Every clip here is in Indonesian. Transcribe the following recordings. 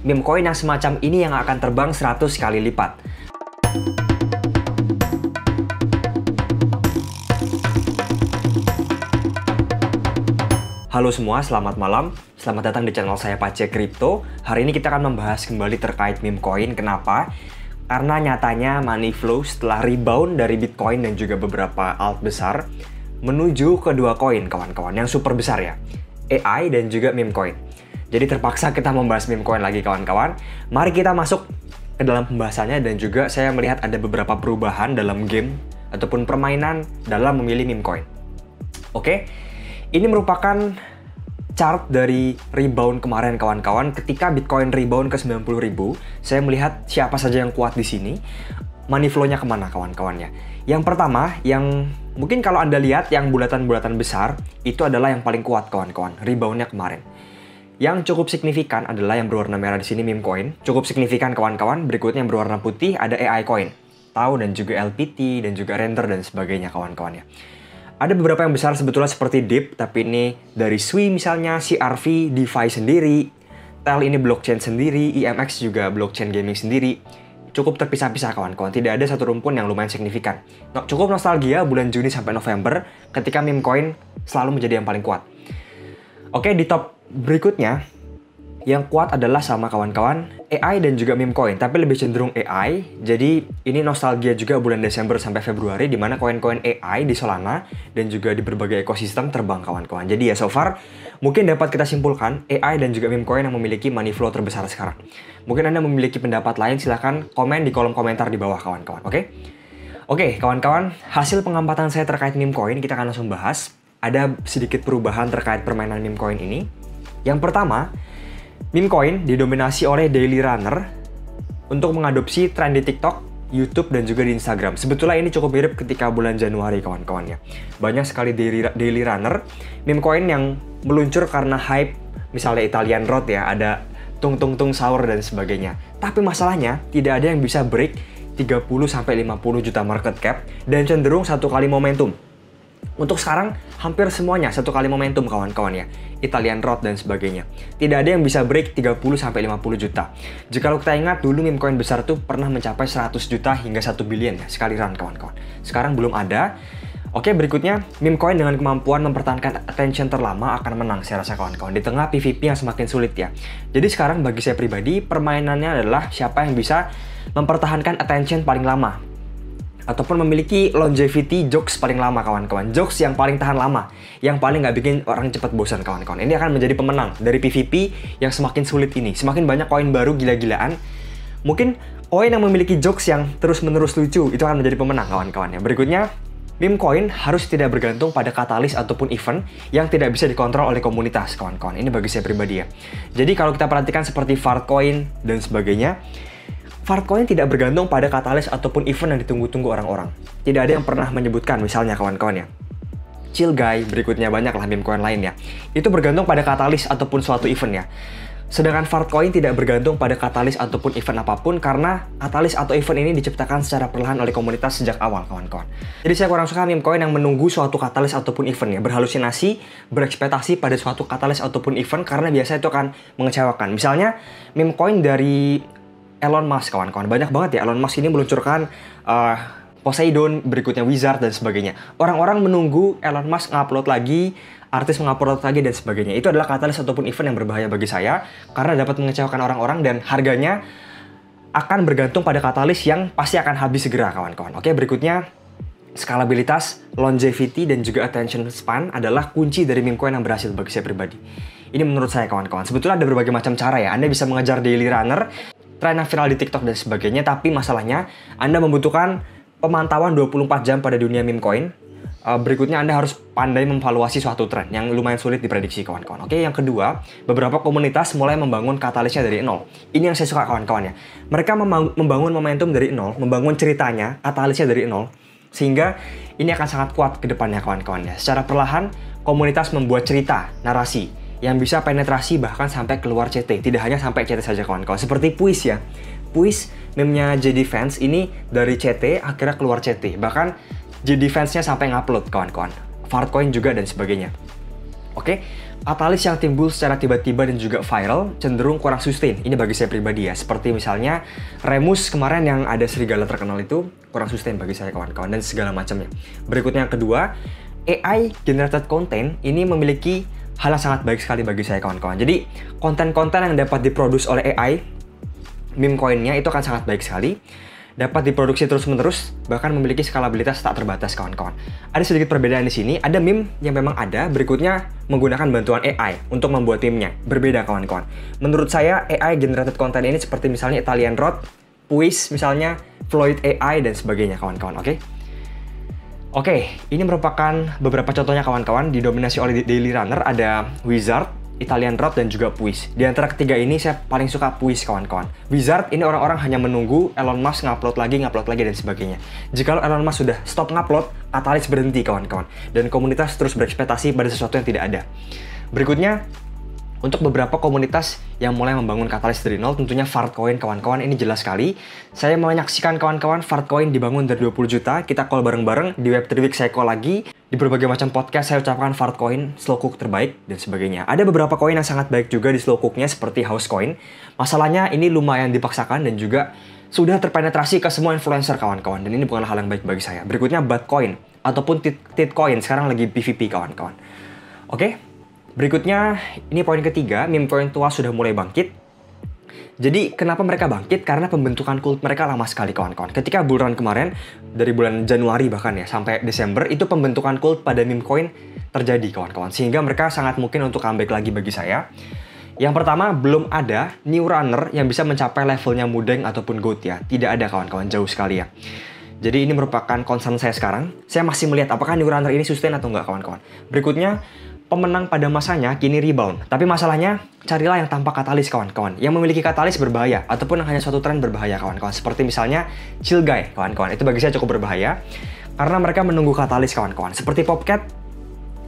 meme coin yang semacam ini yang akan terbang 100 kali lipat. Halo semua, selamat malam. Selamat datang di channel saya Pace Crypto. Hari ini kita akan membahas kembali terkait meme coin. Kenapa? Karena nyatanya money flow setelah rebound dari Bitcoin dan juga beberapa alt besar menuju ke dua koin kawan-kawan yang super besar ya, AI dan juga meme coin. Jadi terpaksa kita membahas meme coin lagi kawan-kawan. Mari kita masuk ke dalam pembahasannya dan juga saya melihat ada beberapa perubahan dalam game ataupun permainan dalam memilih meme coin. Oke, ini merupakan chart dari rebound kemarin kawan-kawan. Ketika Bitcoin rebound ke 90.000, saya melihat siapa saja yang kuat di sini. Money flow-nya kemana kawan-kawannya? Yang pertama, yang mungkin kalau Anda lihat yang bulatan-bulatan besar, itu adalah yang paling kuat kawan-kawan, rebound-nya kemarin. Yang cukup signifikan adalah yang berwarna merah di sini, meme coin. Cukup signifikan kawan-kawan. Berikutnya yang berwarna putih ada AI coin. Tau dan juga LPT dan juga Render dan sebagainya kawan-kawan ya. Ada beberapa yang besar sebetulnya seperti DIP, tapi ini dari Sui misalnya, CRV, DeFi sendiri, TEL ini blockchain sendiri, EMX juga blockchain gaming sendiri. Cukup terpisah-pisah kawan-kawan, tidak ada satu rumpun yang lumayan signifikan. Cukup nostalgia bulan Juni sampai November ketika meme coin selalu menjadi yang paling kuat. Oke, di top berikutnya, yang kuat adalah sama kawan-kawan, AI dan juga meme coin, tapi lebih cenderung AI. Jadi ini nostalgia juga bulan Desember sampai Februari, di mana koin-koin AI di Solana dan juga di berbagai ekosistem terbang kawan-kawan. Jadi ya so far, mungkin dapat kita simpulkan AI dan juga meme coin yang memiliki money flow terbesar sekarang. Mungkin Anda memiliki pendapat lain, silahkan komen di kolom komentar di bawah kawan-kawan, oke? Oke, kawan-kawan, hasil pengamatan saya terkait meme coin kita akan langsung bahas. Ada sedikit perubahan terkait permainan meme coin ini. Yang pertama, meme coin didominasi oleh daily runner untuk mengadopsi tren di TikTok, YouTube, dan juga di Instagram. Sebetulnya ini cukup mirip ketika bulan Januari kawan-kawan ya. Banyak sekali daily runner meme coin yang meluncur karena hype, misalnya Italian Road ya, ada tung sahur dan sebagainya. Tapi masalahnya tidak ada yang bisa break 30-50 juta market cap dan cenderung satu kali momentum. Untuk sekarang, hampir semuanya satu kali momentum kawan-kawan ya. Italian Road dan sebagainya. Tidak ada yang bisa break 30-50 juta. Jika kita ingat, dulu meme coin besar tuh pernah mencapai 100 juta hingga 1 billion ya, sekali run kawan-kawan. Sekarang belum ada. Oke, berikutnya, meme coin dengan kemampuan mempertahankan attention terlama akan menang saya rasa kawan-kawan. Di tengah PvP yang semakin sulit ya. Jadi sekarang bagi saya pribadi, permainannya adalah siapa yang bisa mempertahankan attention paling lama. Ataupun memiliki longevity jokes paling lama kawan-kawan. Jokes yang paling tahan lama, yang paling nggak bikin orang cepat bosan kawan-kawan. Ini akan menjadi pemenang dari PvP yang semakin sulit ini. Semakin banyak koin baru gila-gilaan, mungkin koin yang memiliki jokes yang terus-menerus lucu itu akan menjadi pemenang kawan-kawan ya. Berikutnya, meme coin harus tidak bergantung pada katalis ataupun event yang tidak bisa dikontrol oleh komunitas kawan-kawan. Ini bagi saya pribadi ya. Jadi kalau kita perhatikan seperti Fartcoin dan sebagainya, Fartcoin tidak bergantung pada katalis ataupun event yang ditunggu-tunggu orang-orang. Tidak ada yang pernah menyebutkan misalnya kawan-kawan ya. Chill Guy, berikutnya banyaklah meme coin lainnya. Itu bergantung pada katalis ataupun suatu event ya. Sedangkan Fartcoin tidak bergantung pada katalis ataupun event apapun karena katalis atau event ini diciptakan secara perlahan oleh komunitas sejak awal kawan-kawan. Jadi saya kurang suka meme coin yang menunggu suatu katalis ataupun event ya. Berhalusinasi, berekspektasi pada suatu katalis ataupun event karena biasanya itu akan mengecewakan. Misalnya meme coin dari Elon Musk kawan-kawan, banyak banget ya. Elon Musk ini meluncurkan Poseidon, berikutnya Wizard dan sebagainya. Orang-orang menunggu Elon Musk ngupload lagi, artis mengupload lagi dan sebagainya. Itu adalah katalis ataupun event yang berbahaya bagi saya karena dapat mengecewakan orang-orang dan harganya akan bergantung pada katalis yang pasti akan habis segera kawan-kawan. Oke, berikutnya skalabilitas, longevity dan juga attention span adalah kunci dari meme coin yang berhasil bagi saya pribadi. Ini menurut saya kawan-kawan. Sebetulnya ada berbagai macam cara ya. Anda bisa mengejar daily runner, tren yang viral di TikTok dan sebagainya, tapi masalahnya Anda membutuhkan pemantauan 24 jam pada dunia meme coin. Berikutnya Anda harus pandai memvaluasi suatu tren yang lumayan sulit diprediksi kawan-kawan. Oke, yang kedua, beberapa komunitas mulai membangun katalisnya dari nol. Ini yang saya suka kawan-kawan ya. Mereka membangun momentum dari nol, membangun ceritanya, katalisnya dari nol, sehingga ini akan sangat kuat ke depannya kawan-kawan ya. Secara perlahan, komunitas membuat cerita, narasi, yang bisa penetrasi bahkan sampai keluar CT. Tidak hanya sampai CT saja kawan-kawan. Seperti Puis ya. Puis, meme-nya JD Fans ini dari CT akhirnya keluar CT. Bahkan JD Fans-nya sampai ngupload kawan-kawan. Fartcoin juga dan sebagainya. Oke, Katalis yang timbul secara tiba-tiba dan juga viral cenderung kurang sustain. Ini bagi saya pribadi ya. Seperti misalnya Remus kemarin yang ada serigala terkenal itu kurang sustain bagi saya kawan-kawan dan segala macamnya. Berikutnya yang kedua, AI generated content ini memiliki hal yang sangat baik sekali bagi saya kawan-kawan. Jadi konten-konten yang dapat diproduksi oleh AI, meme coinnya itu akan sangat baik sekali. Dapat diproduksi terus-menerus, bahkan memiliki skalabilitas tak terbatas kawan-kawan. Ada sedikit perbedaan di sini, ada meme yang memang ada, berikutnya menggunakan bantuan AI untuk membuat meme-nya. Berbeda kawan-kawan. Menurut saya, AI generated content ini seperti misalnya Italian Rod, Puis misalnya, Floyd AI, dan sebagainya kawan-kawan, oke? Oke, ini merupakan beberapa contohnya kawan-kawan, didominasi oleh Daily Runner, ada Wizard, Italian Rod, dan juga Puis. Di antara ketiga ini saya paling suka Puis kawan-kawan. Wizard ini orang-orang hanya menunggu Elon Musk ngupload lagi, dan sebagainya. Jika Elon Musk sudah stop ngupload, Katalis berhenti kawan-kawan. Dan komunitas terus berekspektasi pada sesuatu yang tidak ada. Berikutnya, untuk beberapa komunitas yang mulai membangun Katalis dari nol, tentunya Fartcoin kawan-kawan, ini jelas sekali. Saya menyaksikan kawan-kawan Fartcoin dibangun dari 20 juta, kita call bareng-bareng, di Web3 Week saya call lagi, di berbagai macam podcast saya ucapkan Fartcoin, slow cook terbaik, dan sebagainya. Ada beberapa koin yang sangat baik juga di slow cooknya seperti Housecoin. Masalahnya ini lumayan dipaksakan dan juga sudah terpenetrasi ke semua influencer kawan-kawan, dan ini bukanlah hal yang baik bagi saya. Berikutnya Batcoin, ataupun Titcoin, sekarang lagi PVP kawan-kawan. Oke? Berikutnya, ini poin ketiga, meme coin tua sudah mulai bangkit. Jadi, kenapa mereka bangkit? Karena pembentukan kult mereka lama sekali, kawan-kawan. Ketika bull run kemarin, dari bulan Januari bahkan ya, sampai Desember, itu pembentukan kult pada meme coin terjadi, kawan-kawan. Sehingga mereka sangat mungkin untuk comeback lagi bagi saya. Yang pertama, belum ada new runner yang bisa mencapai levelnya Mudeng ataupun GOAT ya. Tidak ada, kawan-kawan, jauh sekali ya. Jadi ini merupakan concern saya sekarang. Saya masih melihat apakah new runner ini sustain atau enggak, kawan-kawan. Berikutnya, pemenang pada masanya kini rebound. Tapi masalahnya, carilah yang tanpa katalis kawan-kawan. Yang memiliki katalis berbahaya, ataupun yang hanya suatu tren berbahaya kawan-kawan. Seperti misalnya Chill Guy kawan-kawan. Itu bagi saya cukup berbahaya, karena mereka menunggu katalis kawan-kawan. Seperti Popcat,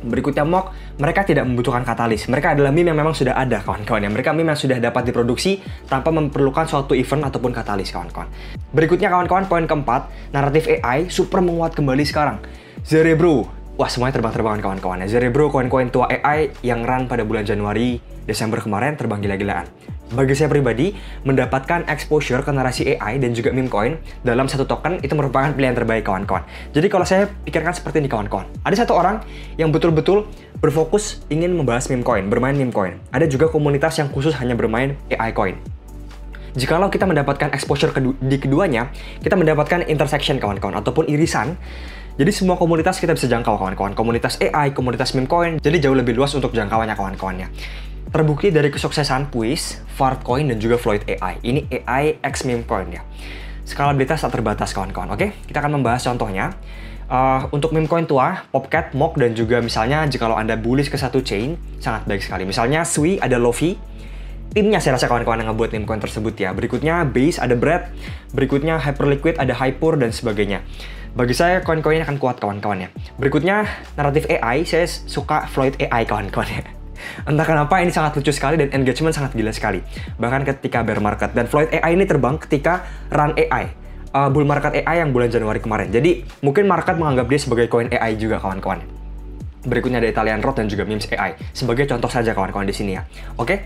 berikutnya Mock, mereka tidak membutuhkan katalis. Mereka adalah meme yang memang sudah ada kawan-kawan. Ya. Mereka meme yang sudah dapat diproduksi tanpa memerlukan suatu event ataupun katalis kawan-kawan. Berikutnya kawan-kawan, poin keempat, naratif AI super menguat kembali sekarang. Zerebro. Wah, semuanya terbang-terbangan kawan-kawan ya. Zerebro, koin-koin tua AI yang run pada bulan Januari, Desember kemarin terbang gila-gilaan. Bagi saya pribadi, mendapatkan exposure ke narasi AI dan juga meme coin dalam satu token itu merupakan pilihan terbaik kawan-kawan. Jadi kalau saya pikirkan seperti ini kawan-kawan. Ada satu orang yang betul-betul berfokus ingin membahas meme coin, bermain meme coin. Ada juga komunitas yang khusus hanya bermain AI coin. Jikalau kita mendapatkan exposure di keduanya, kita mendapatkan intersection kawan-kawan ataupun irisan. Jadi semua komunitas kita bisa jangkau kawan-kawan. Komunitas AI, komunitas meme coin, jadi jauh lebih luas untuk jangkauannya kawan-kawannya. Terbukti dari kesuksesan Puis, Fartcoin, dan juga Floyd AI. Ini AI X meme coin ya. Skalabilitas tak terbatas kawan-kawan. Oke, kita akan membahas contohnya. Untuk meme coin tua, Popcat, Mock, dan juga misalnya jikalau Anda bullish ke satu chain, sangat baik sekali. Misalnya Sui, ada Lofi. Timnya saya rasa kawan-kawan yang ngebuat meme coin tersebut ya. Berikutnya Base, ada Brad. Berikutnya Hyperliquid, ada Hyper, dan sebagainya. Bagi saya, koin-koin akan kuat kawan-kawan ya. Berikutnya, naratif AI, saya suka Floyd AI kawan-kawan ya. Entah kenapa ini sangat lucu sekali dan engagement sangat gila sekali. Bahkan ketika bear market. Dan Floyd AI ini terbang ketika run AI. Bull market AI yang bulan Januari kemarin. Jadi, mungkin market menganggap dia sebagai koin AI juga kawan-kawan. Berikutnya ada Italian Rod dan juga Memes AI. Sebagai contoh saja kawan-kawan di sini ya. Oke?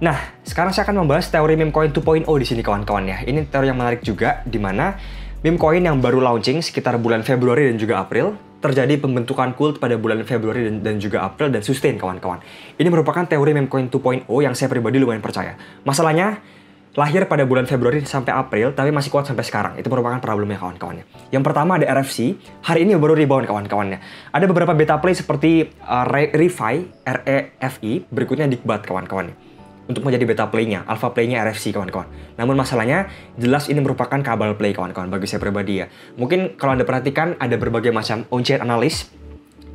Nah, sekarang saya akan membahas teori meme coin 2.0 di sini kawan-kawan ya. Ini teori yang menarik juga, di mana meme coin yang baru launching sekitar bulan Februari dan juga April, terjadi pembentukan kult pada bulan Februari dan juga April dan sustain kawan-kawan. Ini merupakan teori meme coin 2.0 yang saya pribadi lumayan percaya. Masalahnya, lahir pada bulan Februari sampai April, tapi masih kuat sampai sekarang. Itu merupakan problemnya kawan-kawannya. Yang pertama ada RFC, hari ini baru rebound kawan-kawannya. Ada beberapa beta play seperti REFI, REFI, berikutnya Dikbat kawan-kawannya. Untuk menjadi beta play-nya, alpha play-nya RFC kawan-kawan. Namun masalahnya, jelas ini merupakan kabel play kawan-kawan bagi saya pribadi ya. Mungkin kalau Anda perhatikan, ada berbagai macam on-chain analis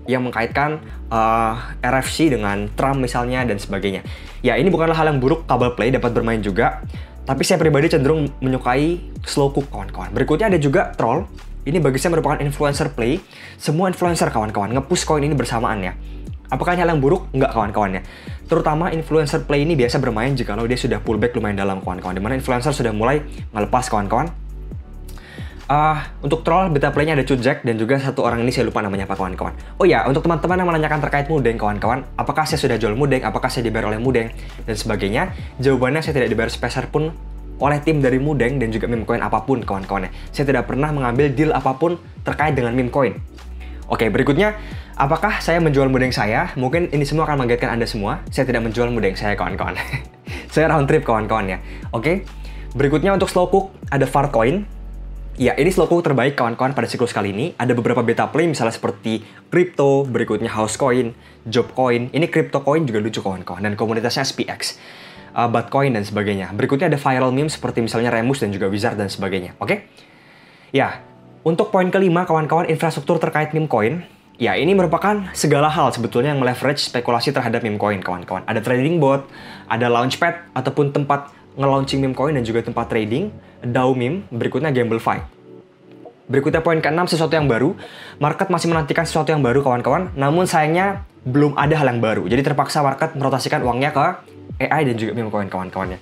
yang mengkaitkan RFC dengan Trump misalnya dan sebagainya. Ya, ini bukanlah hal yang buruk, kabel play dapat bermain juga. Tapi saya pribadi cenderung menyukai slow cook kawan-kawan. Berikutnya ada juga troll. Ini bagi saya merupakan influencer play. Semua influencer kawan-kawan nge-push koin ini bersamaan ya. Apakah ini hal yang buruk? Enggak kawan-kawannya. Terutama influencer play ini biasa bermain jika dia sudah pullback lumayan dalam kawan-kawan. Dimana influencer sudah mulai melepas kawan-kawan. Untuk troll, beta playnya ada Jack dan juga satu orang ini saya lupa namanya apa kawan-kawan. Oh ya, untuk teman-teman yang menanyakan terkait Mudeng kawan-kawan, apakah saya sudah jual Mudeng, apakah saya dibayar oleh Mudeng, dan sebagainya, jawabannya saya tidak dibayar sepeser pun oleh tim dari Mudeng dan juga meme coin apapun kawan-kawannya. Saya tidak pernah mengambil deal apapun terkait dengan meme coin. Oke, berikutnya, apakah saya menjual Mudeng saya? Mungkin ini semua akan mengagetkan Anda semua. Saya tidak menjual Mudeng saya kawan-kawan. Saya round trip kawan-kawan ya. Oke, berikutnya untuk Slowcook ada Farcoin. Ya, ini Slowcook terbaik kawan-kawan pada siklus kali ini. Ada beberapa beta play misalnya seperti Crypto, berikutnya Housecoin, Jobcoin. Ini Crypto Coin juga lucu kawan-kawan dan komunitasnya SPX, Batcoin dan sebagainya. Berikutnya ada viral meme seperti misalnya Remus dan juga Wizard dan sebagainya. Oke? Ya, untuk poin kelima kawan-kawan infrastruktur terkait meme coin. Ya, ini merupakan segala hal sebetulnya yang meleverage spekulasi terhadap meme coin kawan-kawan. Ada trading bot, ada launchpad ataupun tempat nge-launching meme coin dan juga tempat trading, DAO meme, berikutnya Gamblefy. Berikutnya poin ke-6, sesuatu yang baru. Market masih menantikan sesuatu yang baru kawan-kawan, namun sayangnya belum ada hal yang baru. Jadi terpaksa market merotasikan uangnya ke AI dan juga meme coin kawan-kawannya.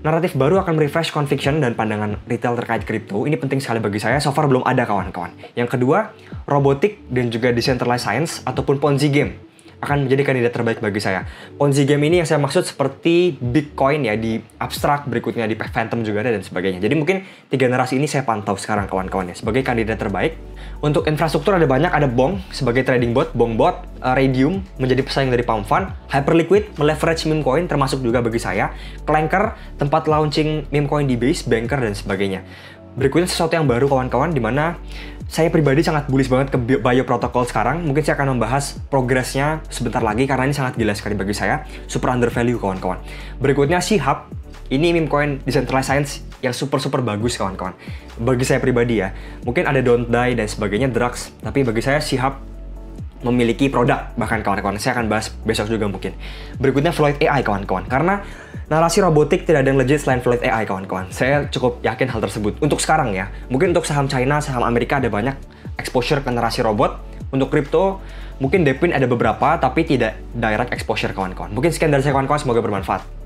Naratif baru akan merefresh conviction dan pandangan retail terkait kripto. Ini penting sekali bagi saya, so far belum ada kawan-kawan. Yang kedua, robotik dan juga decentralized science ataupun Ponzi game akan menjadi kandidat terbaik bagi saya. Ponzi game ini yang saya maksud seperti Bitcoin ya, di abstrak, berikutnya di Phantom juga ada dan sebagainya. Jadi mungkin 3 narasi ini saya pantau sekarang kawan-kawan ya, sebagai kandidat terbaik. Untuk infrastruktur ada banyak, ada Bong sebagai trading bot, Bongbot, Radium menjadi pesaing dari Pump Fund, Hyperliquid meleverage meme coin termasuk juga bagi saya, Clanker tempat launching meme coin di base, Banker dan sebagainya. Berikutnya sesuatu yang baru kawan-kawan, dimana saya pribadi sangat bullish banget ke Bio Protocol sekarang. Mungkin saya akan membahas progresnya sebentar lagi karena ini sangat gila sekali bagi saya. Super under value kawan-kawan. Berikutnya Shihab. Ini meme coin decentralized science yang super bagus kawan-kawan. Bagi saya pribadi ya. Mungkin ada Don't Die dan sebagainya, drugs. Tapi bagi saya Shihab memiliki produk bahkan kawan-kawan. Saya akan bahas besok juga mungkin. Berikutnya Floyd AI kawan-kawan. Karena narasi robotik tidak ada yang legit selain Floyd AI kawan-kawan. Saya cukup yakin hal tersebut. Untuk sekarang ya, mungkin untuk saham China, saham Amerika ada banyak exposure ke narasi robot. Untuk kripto, mungkin Depin ada beberapa, tapi tidak direct exposure kawan-kawan. Mungkin sekian dari saya kawan-kawan, semoga bermanfaat.